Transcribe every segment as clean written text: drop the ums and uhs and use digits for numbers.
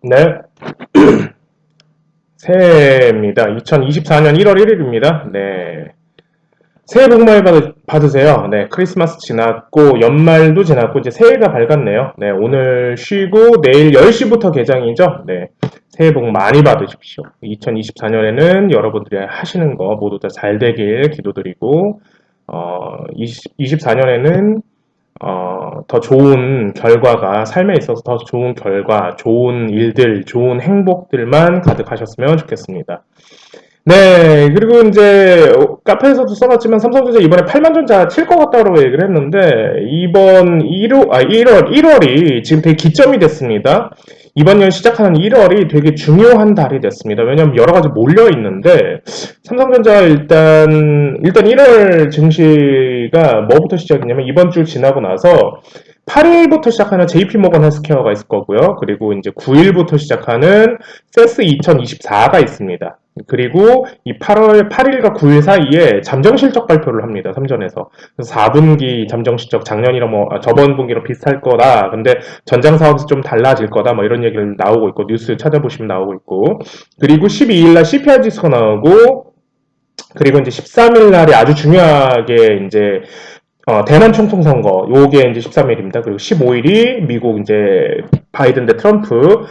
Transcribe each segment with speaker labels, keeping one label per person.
Speaker 1: 네, 새해입니다. 2024년 1월 1일입니다. 네, 새해 복 많이 받으세요. 네, 크리스마스 지났고, 연말도 지났고, 이제 새해가 밝았네요. 네, 오늘 쉬고, 내일 10시부터 개장이죠. 네, 새해 복 많이 받으십시오. 2024년에는 여러분들이 하시는 거 모두 다 잘 되길 기도드리고, 24년에는 더 좋은 결과가, 삶에 있어서 더 좋은 결과, 좋은 일들, 좋은 행복들만 가득하셨으면 좋겠습니다. 네, 그리고 이제 카페에서도 써놨지만 삼성전자 이번에 8만전자 칠 것 같다고 얘기를 했는데 이번 1월이 지금 되게 기점이 됐습니다. 이번 년 시작하는 1월이 되게 중요한 달이 됐습니다. 왜냐면 여러 가지 몰려 있는데 삼성전자 일단 1월 증시가 뭐부터 시작이냐면 이번 주 지나고 나서 8일부터 시작하는 JP모건 헬스케어가 있을 거고요. 그리고 이제 9일부터 시작하는 세스 2024가 있습니다. 그리고 이 8월 8일과 9일 사이에 잠정 실적 발표를 합니다. 삼전에서. 그래서 4분기 잠정 실적 작년이랑 저번 분기랑 비슷할 거다. 근데 전장 사업에서 좀 달라질 거다. 뭐 이런 얘기를 나오고 있고 뉴스 찾아보시면 나오고 있고. 그리고 12일 날 CPI 지수가 나오고 그리고 이제 13일 날이 아주 중요하게 이제 대만 총통 선거, 요게 이제 13일입니다. 그리고 15일이 미국 이제 바이든 대 트럼프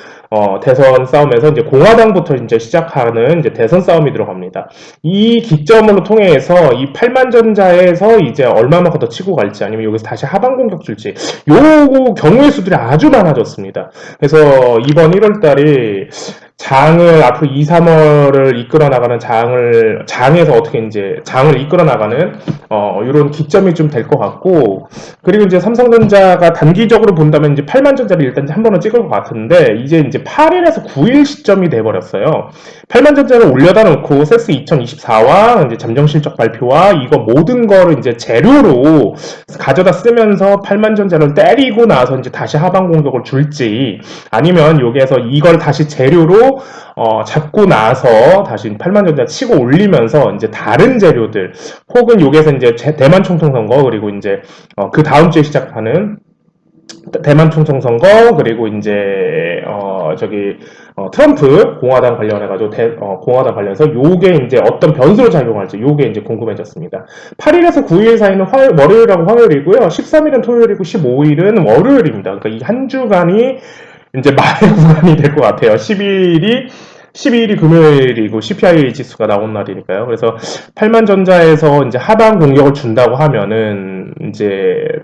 Speaker 1: 대선 싸움에서 이제 공화당부터 이제 시작하는 이제 대선 싸움이 들어갑니다. 이 기점으로 통해서 이 8만 전자에서 이제 얼마만큼 더 치고 갈지 아니면 여기서 다시 하방 공격 줄지 요 경우의 수들이 아주 많아졌습니다. 그래서 이번 1월 달이 장을 앞으로 2, 3월을 이끌어 나가는 장에서 어떻게 이제 장을 이끌어 나가는 이런 기점이 좀 될 것 같고 그리고 이제 삼성전자가 단기적으로 본다면 이제 8만 전자를 일단 한 번은 찍을 것 같은데 이제 8일에서 9일 시점이 돼 버렸어요. 8만 전자를 올려다 놓고 세스 2024와 이제 잠정 실적 발표와 이거 모든 거를 이제 재료로 가져다 쓰면서 8만 전자를 때리고 나서 이제 다시 하방 공격을 줄지 아니면 여기에서 이걸 다시 재료로 잡고 나서 다시 8만 전자 치고 올리면서 이제 다른 재료들 혹은 여기에서 이제 대만 총통 선거 그리고 이제 그 다음 주에 시작하는 대만 총통 선거 그리고 이제 트럼프 공화당 관련해가지고 공화당 관련해서 요게 이제 어떤 변수로 작용할지 요게 이제 궁금해졌습니다. 8일에서 9일 사이는 월요일하고 화요일이고요. 13일은 토요일이고 15일은 월요일입니다. 그러니까 이 한 주간이 이제 말의 구간이 될 것 같아요. 12일이 금요일이고 CPI 지수가 나온 날이니까요. 그래서 8만 전자에서 이제 하방 공격을 준다고 하면은 이제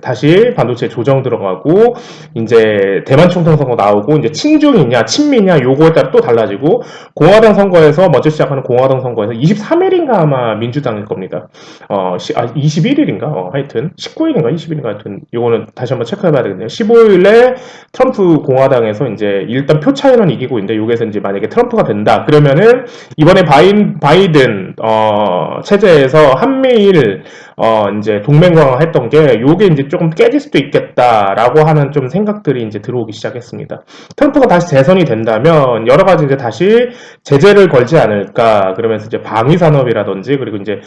Speaker 1: 다시 반도체 조정 들어가고 이제 대만 총통 선거 나오고 이제 친중이냐 친미냐 요거에 따라 또 달라지고 공화당 선거에서 먼저 시작하는 공화당 선거에서 23일인가 아마 민주당일 겁니다. 21일인가 하여튼 19일인가 20일인가 하여튼 요거는 다시 한번 체크해봐야 되겠네요. 15일에 트럼프 공화당에서 이제 일단 표 차이는 이기고 있는데 요게서 이제 만약에 트럼프가 된다 그러면은 이번에 바이든 체제에서 한미일 이제 동맹 강화했던 게 요게 이제 조금 깨질 수도 있겠다라고 하는 좀 생각들이 이제 들어오기 시작했습니다. 트럼프가 다시 재선이 된다면 여러 가지 이제 다시 제재를 걸지 않을까 그러면서 이제 방위 산업이라든지 그리고 이제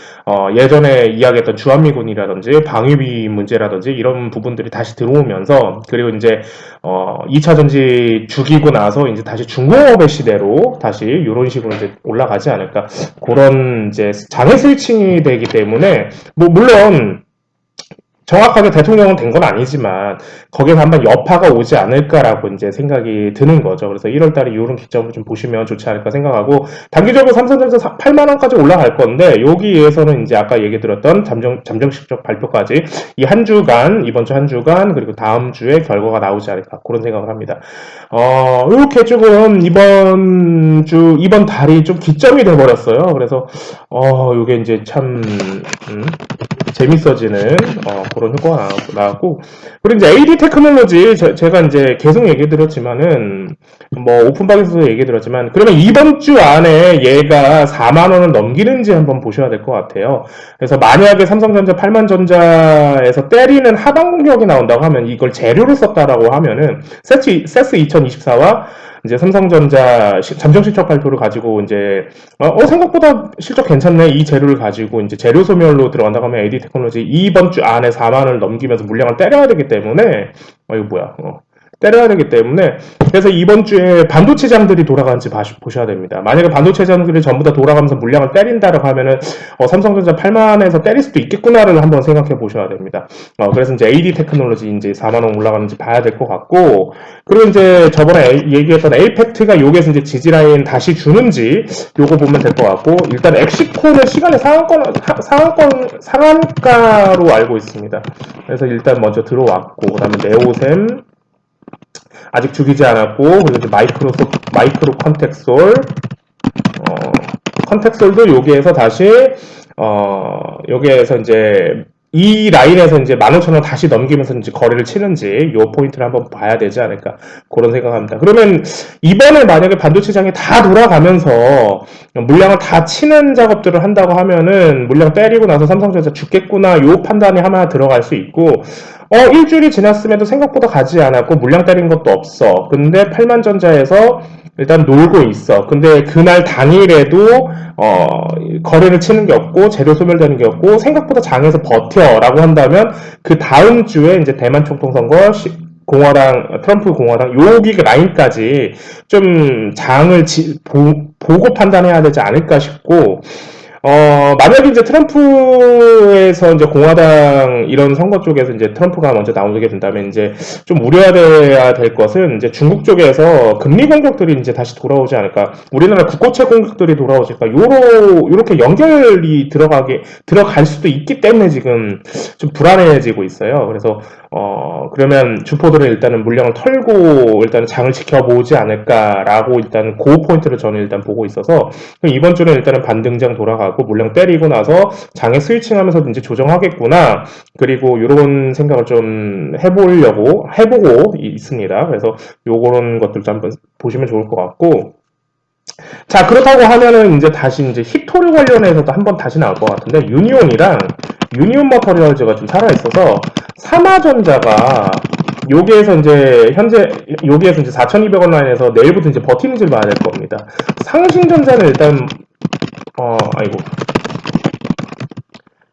Speaker 1: 예전에 이야기했던 주한미군이라든지 방위비 문제라든지 이런 부분들이 다시 들어오면서 그리고 이제 2차 전지 죽이고 나서 이제 다시 중공업의 시대로 다시 이런 식으로 이제 올라가지 않을까 그런 이제 장애 스위칭이 되기 때문에 뭐 물론 정확하게 대통령은 된 건 아니지만 거기서 한번 여파가 오지 않을까라고 이제 생각이 드는 거죠. 그래서 1월달에 이런 기점을 좀 보시면 좋지 않을까 생각하고 단기적으로 삼성전자 8만 원까지 올라갈 건데 여기에서는 이제 아까 얘기 들었던 잠정 실적 발표까지 이 한 주간 이번 주 한 주간 그리고 다음 주에 결과가 나오지 않을까 그런 생각을 합니다. 이렇게 조금 이번 달이 좀 기점이 돼 버렸어요. 그래서 이게 이제 참 재밌어지는 그런 효과가 나왔고 그리고 이제 AD 테크놀로지 제가 이제 계속 얘기 드렸지만은 뭐 오픈방에서도 얘기 드렸지만 그러면 이번 주 안에 얘가 4만 원을 넘기는지 한번 보셔야 될 것 같아요. 그래서 만약에 삼성전자 8만 전자에서 때리는 하방 공격이 나온다고 하면 이걸 재료로 썼다라고 하면은 세스 2024와 이제 삼성전자 잠정 실적 발표를 가지고 이제 생각보다 실적 괜찮네 이 재료를 가지고 이제 재료 소멸로 들어간다고 하면 AD 테크놀로지 이번 주 안에 4만을 넘기면서 물량을 때려야 되기 때문에 이거 뭐야 때려야 되기 때문에 그래서 이번 주에 반도체장들이 돌아가는지 보셔야 됩니다. 만약에 반도체장들이 전부 다 돌아가면서 물량을 때린다라고 하면은 삼성전자 8만에서 때릴 수도 있겠구나를 한번 생각해 보셔야 됩니다. 그래서 이제 AD 테크놀로지 이제 4만 원 올라가는지 봐야 될 것 같고 그리고 이제 저번에 얘기했던 에이펙트가 여기에서 이제 지지라인 다시 주는지 요거 보면 될 것 같고 일단 엑시콘은 시간의 상한가로 알고 있습니다. 그래서 일단 먼저 들어왔고 그 다음에 네오셈 아직 죽이지 않았고 그리고 이제 마이크로 컨텍솔 컨텍솔도 여기에서 다시 여기에서 이제 이 라인에서 이제 15,000원 다시 넘기면서 이제 거래를 치는지 요 포인트를 한번 봐야 되지 않을까 그런 생각합니다. 그러면 이번에 만약에 반도체장이 다 돌아가면서 물량을 다 치는 작업들을 한다고 하면은 물량 때리고 나서 삼성전자 죽겠구나 요 판단이 하나 들어갈 수 있고 일주일이 지났음에도 생각보다 가지 않았고 물량 때린 것도 없어. 근데 8만전자에서 일단 놀고 있어. 근데 그날 당일에도 거래를 치는 게 없고 재료 소멸되는 게 없고 생각보다 장에서 버텨라고 한다면 그 다음 주에 이제 대만 총통선거 트럼프 공화당 여기 라인까지 좀 장을 보고 판단해야 되지 않을까 싶고 만약에 이제 트럼프에서 이제 공화당 이런 선거 쪽에서 이제 트럼프가 먼저 나오게 된다면 이제 좀 우려해야 될 것은 이제 중국 쪽에서 금리 공격들이 이제 다시 돌아오지 않을까. 우리나라 국고채 공격들이 돌아오실까. 요렇게 연결이 들어갈 수도 있기 때문에 지금 좀 불안해지고 있어요. 그래서, 그러면 주포들은 일단은 물량을 털고 일단 장을 지켜보지 않을까라고 일단 그 포인트를 저는 일단 보고 있어서 이번 주는 일단은 반등장 돌아가고 물량 때리고 나서 장에 스위칭하면서 이제 조정하겠구나. 그리고 이런 생각을 좀 해보고 있습니다. 그래서 요런 것들도 한번 보시면 좋을 것 같고. 자, 그렇다고 하면은 이제 다시 이제 히토류 관련해서도 한번 다시 나올 것 같은데, 유니온 머터리얼즈가 좀 살아있어서, 삼화전자가, 여기에서 이제 4,200원 라인에서 내일부터 이제 버티는지를 봐야 될 겁니다. 상신전자는 일단,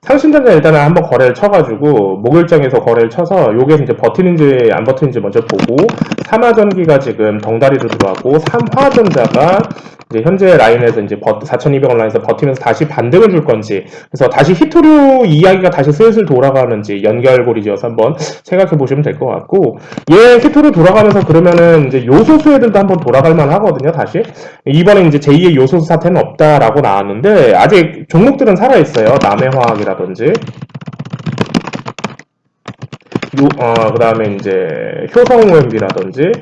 Speaker 1: 상신전자 일단은 한번 거래를 쳐가지고 목요일장에서 거래를 쳐서 여기에서 이제 버티는지 안 버티는지 먼저 보고 삼화전기가 지금 덩다리로 들어왔고 삼화전자가 이제 현재 라인에서 이제 4,200원 라인에서 버티면서 다시 반등을 줄 건지 그래서 다시 히토류 이야기가 다시 슬슬 돌아가는지 연결고리 지어서 한번 생각해 보시면 될 것 같고 히토류 돌아가면서 그러면은 이제 요소수 애들도 한번 돌아갈 만 하거든요. 다시 이번에 이제 제2의 요소수 사태는 없다라고 나왔는데 아직 종목들은 살아있어요. 남해화학이라든지 그 다음에 이제 효성OMB라든지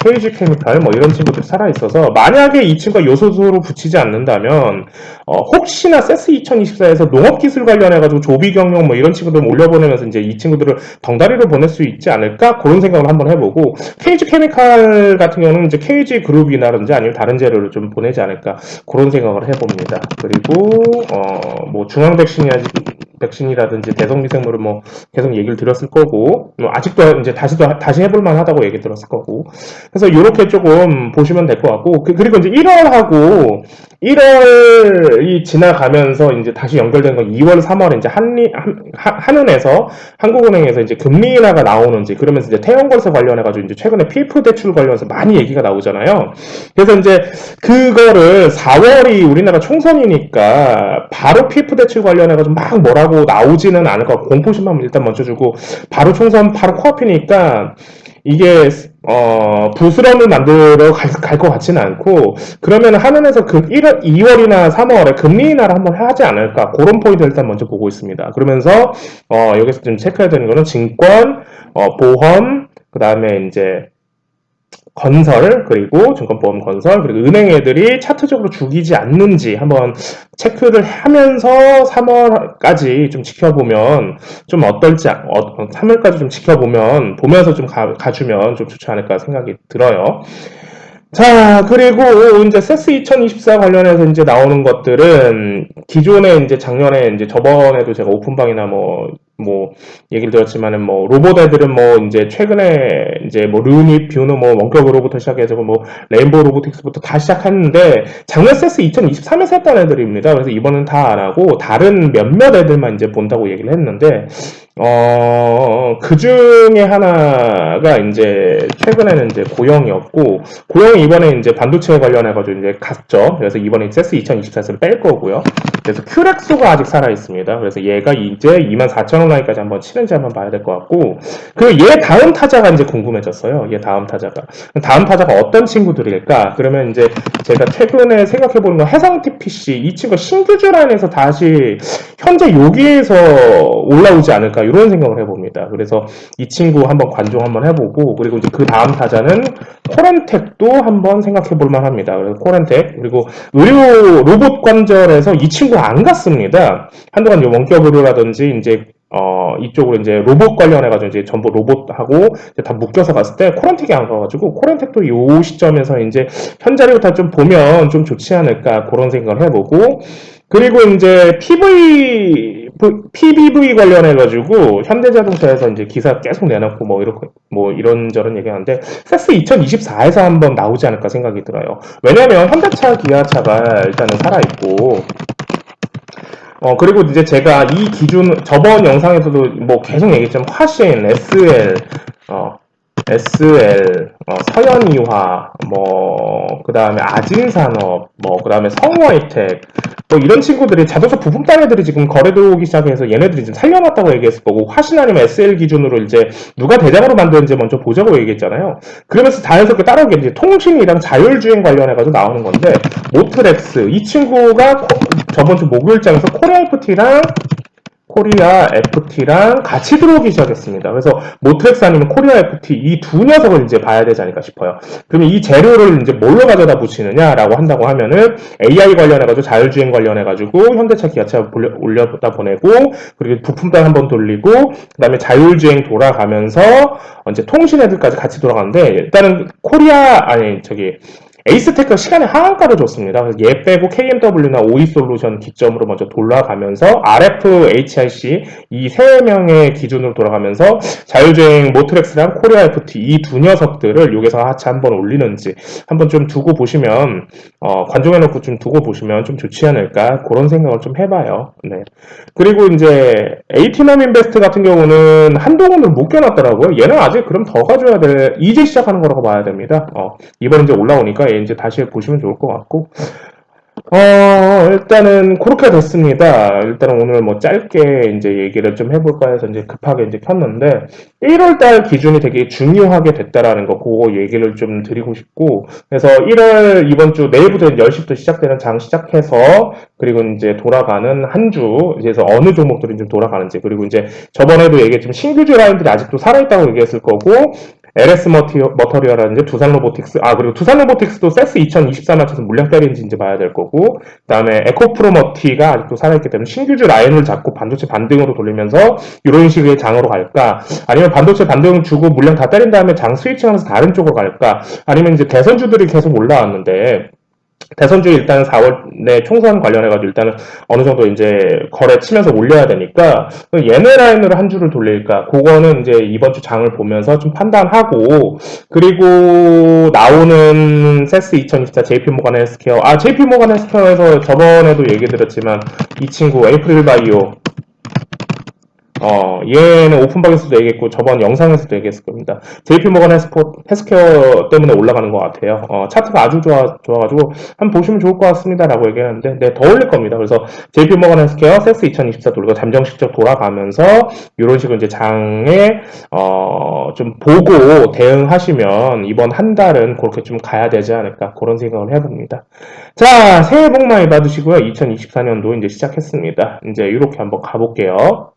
Speaker 1: KG 케미칼 뭐 이런 친구들이 살아있어서 만약에 이 친구가 요소수로 붙이지 않는다면 혹시나 세스 2024에서 농업기술 관련해가지고 조비경영 뭐 이런 친구들 올려보내면서 이제 이 친구들을 덩다리로 보낼 수 있지 않을까 그런 생각을 한번 해보고 KG 케미칼 같은 경우는 이제 KG 그룹이라든지 아니면 다른 재료를 좀 보내지 않을까 그런 생각을 해봅니다. 그리고 뭐 백신이라든지 대성미생물을 뭐 계속 얘기를 드렸을 거고 아직도 이제 다시 해볼 만하다고 얘기 들었을 거고 그래서 이렇게 조금 보시면 될 것 같고 그리고 이제 1월이 지나가면서 이제 다시 연결된 건 2월, 3월에 이제 한은에서 한국은행에서 이제 금리 인하가 나오는지 그러면서 이제 태형건설 관련해가지고 이제 최근에 PF 대출 관련해서 많이 얘기가 나오잖아요. 그래서 이제 그거를 4월이 우리나라 총선이니까 바로 PF 대출 관련해가지고 막 뭐라고 나오지는 않을 것 같고 공포심만 일단 먼저 주고 바로 총선 바로 코앞이니까 이게 부스럼을 만들어 갈 것 같지는 않고 그러면 한은에서 2월이나 3월에 금리 인하를 한번 하지 않을까 그런 포인트를 일단 먼저 보고 있습니다. 그러면서 여기서 좀 체크해야 되는 거는 증권, 보험, 그 다음에 이제 건설 그리고 증권보험 건설 그리고 은행 애들이 차트적으로 죽이지 않는지 한번 체크를 하면서 3월까지 좀 지켜보면 좀 어떨지 3월까지 좀 보면서 좀 가주면 좀 좋지 않을까 생각이 들어요. 자, 그리고 이제 세스 2024 관련해서 이제 나오는 것들은 기존에 이제 작년에 이제 저번에도 제가 오픈방이나 뭐 얘기를 드렸지만은 뭐 로봇 애들은 뭐 이제 최근에 이제 뭐 루닛, 뷰노, 뭐 원격으로부터 시작해서 뭐 레인보우 로보틱스부터 다 시작했는데 작년 세스 2023에서 했던 애들입니다. 그래서 이번은 다 안 하고 다른 몇몇 애들만 이제 본다고 얘기를 했는데 그 중에 하나가 이제 최근에는 이제 고영이었고, 고영이 이번에 이제 반도체 관련해가지고 이제 갔죠. 그래서 이번에 세스 2024에서 뺄 거고요. 그래서 큐렉소가 아직 살아 있습니다. 그래서 얘가 이제 24,000원 라인까지 한번 치는지 한번 봐야 될 것 같고, 그리고 얘 다음 타자가 이제 궁금해졌어요. 얘 다음 타자가. 다음 타자가 어떤 친구들일까? 그러면 이제 제가 최근에 생각해보는 건 해상T PC, 이 친구가 신규주 라인에서 다시 현재 여기에서 올라오지 않을까 이런 생각을 해봅니다. 그래서 이 친구 한번 관종 한번 해보고, 그리고 이제 그 다음 타자는 코렌텍도 한번 생각해볼 만합니다. 그래서 코렌텍, 그리고 의료 로봇 관절에서 이 친구가 안 갔습니다. 한동안 원격 의료라든지 이제 이쪽으로 이제 로봇 관련해가지고 이제 전부 로봇하고 이제 다 묶여서 갔을 때 코렌텍이 안 가가지고 코렌텍도 이 시점에서 이제 현자리부터 좀 보면 좀 좋지 않을까 그런 생각을 해보고, 그리고 이제 PBV 관련해가지고 현대자동차에서 이제 기사 계속 내놓고 뭐 이렇게 뭐 이런저런 얘기하는데 세스 2024에서 한번 나오지 않을까 생각이 들어요. 왜냐면 현대차, 기아차가 일단은 살아있고, 그리고 이제 제가 이 기준, 저번 영상에서도 뭐 계속 얘기했지만, 화신, SL, 서현이화, 그 다음에 아진산업, 그 다음에 성화이텍, 뭐 이런 친구들이 자동차 부품 따위들이 지금 거래 들어오기 시작해서 얘네들이 지금 살려놨다고 얘기했을 거고, 화신 아니면 SL 기준으로 이제 누가 대장으로 만드는지 먼저 보자고 얘기했잖아요. 그러면서 자연스럽게 따라오게 이제 통신이랑 자율주행 관련해가지고 나오는 건데, 모트렉스, 이 친구가 저번 주 목요일장에서 코리아 FT랑 같이 들어오기 시작했습니다. 그래서 모트렉스 아니면 코리아 FT 이 두 녀석을 이제 봐야 되지 않을까 싶어요. 그러면 이 재료를 이제 뭘로 가져다 붙이느냐라고 한다고 하면은 AI 관련해가지고 자율주행 관련해가지고 현대차, 기아차 올려다 보내고, 그리고 부품단 한번 돌리고, 그다음에 자율주행 돌아가면서 이제 통신 애들까지 같이 돌아가는데, 일단은 에이스테크가 시간에 하한가를 줬습니다. 그래서 얘 빼고 KMW나 OE솔루션 기점으로 먼저 돌아가면서 RF, HIC 이 세 명의 기준으로 돌아가면서 자율주행 모트렉스랑 코리아 FT 이 두 녀석들을 여기서 하체 한번 올리는지 한번 좀 두고 보시면, 관종해놓고 좀 두고 보시면 좀 좋지 않을까 그런 생각을 좀 해봐요. 네. 그리고 이제 에이티넘 인베스트 같은 경우는 한동훈을 못 껴놨더라고요. 얘는 아직 그럼 더 가져야 돼. 이제 시작하는 거라고 봐야 됩니다. 이번 이제 올라오니까 얘 이제 다시 보시면 좋을 것 같고, 일단은 그렇게 됐습니다. 일단은 오늘 뭐 짧게 이제 얘기를 좀 해볼까 해서 이제 급하게 이제 켰는데, 1월달 기준이 되게 중요하게 됐다라는 거, 그거 얘기를 좀 드리고 싶고, 그래서 1월 이번 주 내일부터 10시부터 시작되는 장 시작해서, 그리고 이제 돌아가는 한 주, 그래서 어느 종목들이 좀 돌아가는지, 그리고 이제 저번에도 얘기했지만 신규주 라인들이 아직도 살아있다고 얘기했을 거고, LS 머터리얼이라든지 두산 로보틱스, 그리고 두산 로보틱스도 세스 2024 맞춰서 물량 때리는지 이제 봐야 될 거고, 그 다음에 에코프로머티가 아직도 살아있기 때문에 신규주 라인을 잡고 반도체 반등으로 돌리면서 이런 식의 장으로 갈까, 아니면 반도체 반등 주고 물량 다 때린 다음에 장 스위칭하면서 다른 쪽으로 갈까, 아니면 이제 대선주들이 계속 올라왔는데, 대선주 일단 4월 내 총선 관련해가지고 일단은 어느 정도 이제 거래 치면서 올려야 되니까 얘네 라인으로 한 주를 돌릴까, 그거는 이제 이번 주 장을 보면서 좀 판단하고, 그리고 나오는 세스 2024 JP모간 헬스케어, JP모간 헬스케어에서 저번에도 얘기 드렸지만 이 친구 에이프릴 바이오, 얘는 오픈방에서도 얘기했고 저번 영상에서도 얘기했을 겁니다. JP모건 헬스케어 때문에 올라가는 것 같아요. 차트가 아주 좋아가지고 한번 보시면 좋을 것 같습니다 라고 얘기했는데, 네, 더 올릴 겁니다. 그래서 JP모건 헬스케어 세스 2024 돌고 잠정식적 돌아가면서 이런 식으로 이제 장에 좀 보고 대응하시면 이번 한 달은 그렇게 좀 가야 되지 않을까 그런 생각을 해봅니다. 자, 새해 복 많이 받으시고요. 2024년도 이제 시작했습니다. 이제 이렇게 한번 가볼게요.